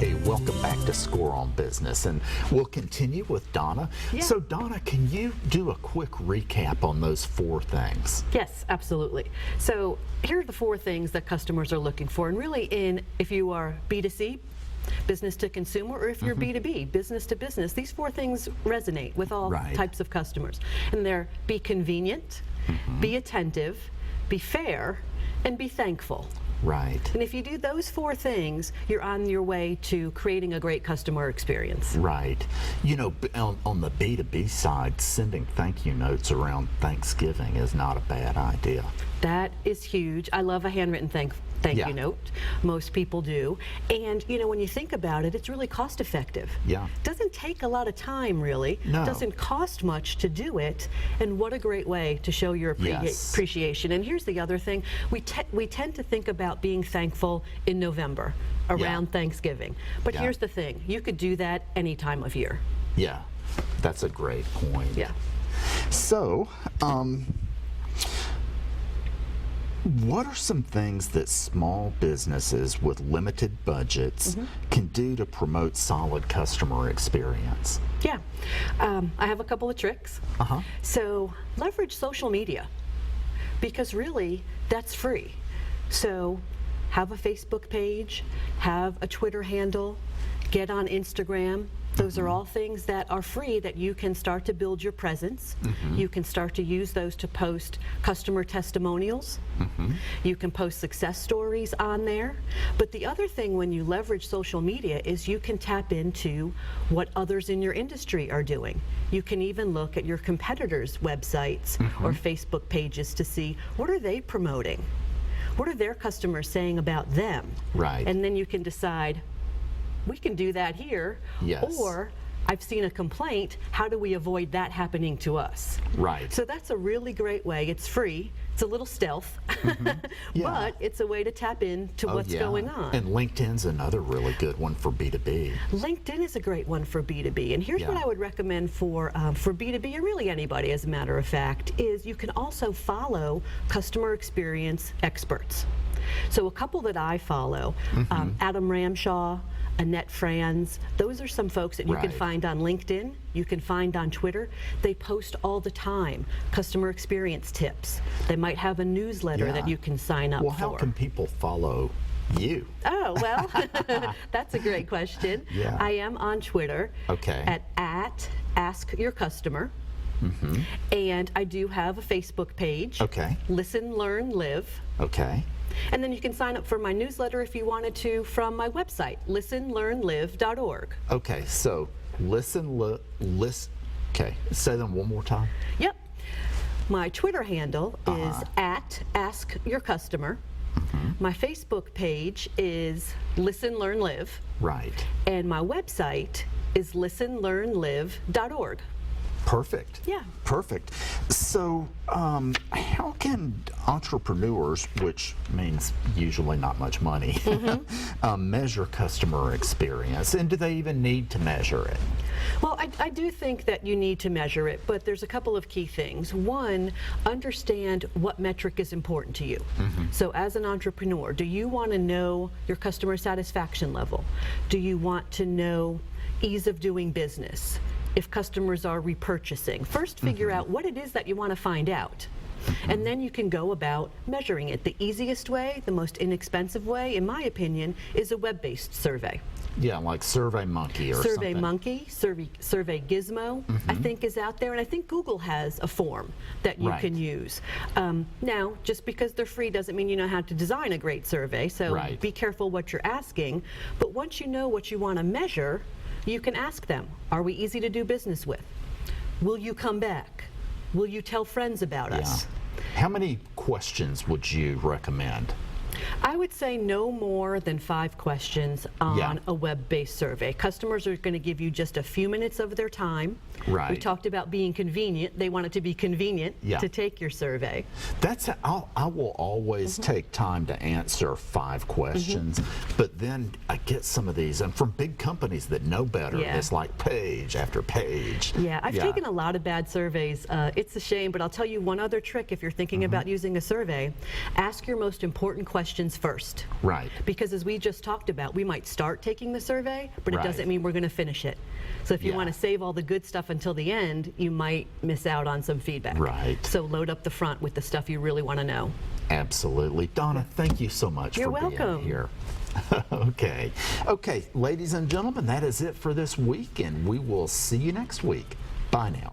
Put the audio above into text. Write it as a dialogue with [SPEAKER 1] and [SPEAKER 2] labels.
[SPEAKER 1] Hey, welcome back to Score on Business, and we'll continue with Donna.
[SPEAKER 2] Yeah.
[SPEAKER 1] So Donna, can you do a quick recap on those 4 things?
[SPEAKER 2] Yes, absolutely. So here are the 4 things that customers are looking for, and really if you are B2C, business to consumer, or if you're B2B, business to business, these 4 things resonate with all types of customers. And they're be convenient, be attentive, be fair, and be thankful.
[SPEAKER 1] Right.
[SPEAKER 2] And if you do those 4 things, you're on your way to creating a great customer experience.
[SPEAKER 1] Right. You know, on the B2B side, sending thank you notes around Thanksgiving is not a bad idea.
[SPEAKER 2] That is huge. I love a handwritten thank you note. Most people do. And you know, when you think about it, it's really cost effective.
[SPEAKER 1] Yeah.
[SPEAKER 2] Doesn't take a lot of time, really.
[SPEAKER 1] No.
[SPEAKER 2] Doesn't cost much to do it. And what a great way to show your appreciation. And here's the other thing. We tend to think about being thankful in November around Thanksgiving. But here's the thing. You could do that any time of year.
[SPEAKER 1] Yeah. That's a great point.
[SPEAKER 2] Yeah.
[SPEAKER 1] So, what are some things that small businesses with limited budgets can do to promote solid customer experience?
[SPEAKER 2] Yeah, I have a couple of tricks. So leverage social media, because really that's free. So have a Facebook page, have a Twitter handle, get on Instagram. Those are all things that are free that you can start to build your presence. You can start to use those to post customer testimonials. You can post success stories on there. But the other thing when you leverage social media is you can tap into what others in your industry are doing. You can even look at your competitors' websites or Facebook pages to see what are they promoting? What are their customers saying about them?
[SPEAKER 1] Right.
[SPEAKER 2] And then you can decide, we can do that here, or I've seen a complaint, how do we avoid that happening to us?
[SPEAKER 1] Right.
[SPEAKER 2] So that's a really great way. It's free, it's a little stealth, but it's a way to tap into what's going on.
[SPEAKER 1] And LinkedIn's another really good one for B2B.
[SPEAKER 2] LinkedIn is a great one for B2B, and here's what I would recommend for B2B, or really anybody as a matter of fact, is you can also follow customer experience experts. So a couple that I follow, Adam Ramshaw, Annette Franz, those are some folks that you can find on LinkedIn, you can find on Twitter. They post all the time customer experience tips. They might have a newsletter that you can sign up for.
[SPEAKER 1] Well, how can people follow you?
[SPEAKER 2] Oh, well, that's a great question. I am on Twitter at Ask Your Customer. And I do have a Facebook page. Listen, Learn, Live. And then you can sign up for my newsletter if you wanted to from my website, listenlearnlive.org.
[SPEAKER 1] Okay, so say them one more time.
[SPEAKER 2] Yep. My Twitter handle is at Ask Your Customer. My Facebook page is Listen, Learn, Live.
[SPEAKER 1] Right.
[SPEAKER 2] And my website is listenlearnlive.org.
[SPEAKER 1] Perfect.
[SPEAKER 2] Yeah.
[SPEAKER 1] Perfect. So, how can entrepreneurs, which means usually not much money, measure customer experience? And do they even need to measure it?
[SPEAKER 2] Well, I do think that you need to measure it, but there's a couple of key things. One, understand what metric is important to you. So as an entrepreneur, do you want to know your customer satisfaction level? Do you want to know ease of doing business? If customers are repurchasing, first figure out what it is that you want to find out. And then you can go about measuring it. The easiest way, the most inexpensive way, in my opinion, is a web-based survey.
[SPEAKER 1] Yeah, like SurveyMonkey or something.
[SPEAKER 2] SurveyMonkey, Survey Gizmo, I think is out there, and I think Google has a form that you can use. Now, just because they're free doesn't mean you know how to design a great survey, so be careful what you're asking. But once you know what you want to measure, you can ask them, are we easy to do business with? Will you come back? Will you tell friends about us?
[SPEAKER 1] How many questions would you recommend?
[SPEAKER 2] I would say no more than 5 questions on a web-based survey. Customers are going to give you just a few minutes of their time. We talked about being convenient. They want it to be convenient to take your survey.
[SPEAKER 1] I will always take time to answer 5 questions, but then I get some of these, and from big companies that know better, it's like page after page.
[SPEAKER 2] I've taken a lot of bad surveys. It's a shame, but I'll tell you one other trick if you're thinking about using a survey. Ask your most important question questions first.
[SPEAKER 1] Right.
[SPEAKER 2] Because as we just talked about, we might start taking the survey, but it
[SPEAKER 1] Right.
[SPEAKER 2] doesn't mean we're going to finish it. So if you
[SPEAKER 1] Yeah.
[SPEAKER 2] want to save all the good stuff until the end, you might miss out on some feedback.
[SPEAKER 1] Right.
[SPEAKER 2] So load up the front with the stuff you really want to know.
[SPEAKER 1] Absolutely. Donna, thank you so much
[SPEAKER 2] You're
[SPEAKER 1] for
[SPEAKER 2] welcome.
[SPEAKER 1] being here. Okay. Okay, ladies and gentlemen, that is it for this week, and we will see you next week. Bye now.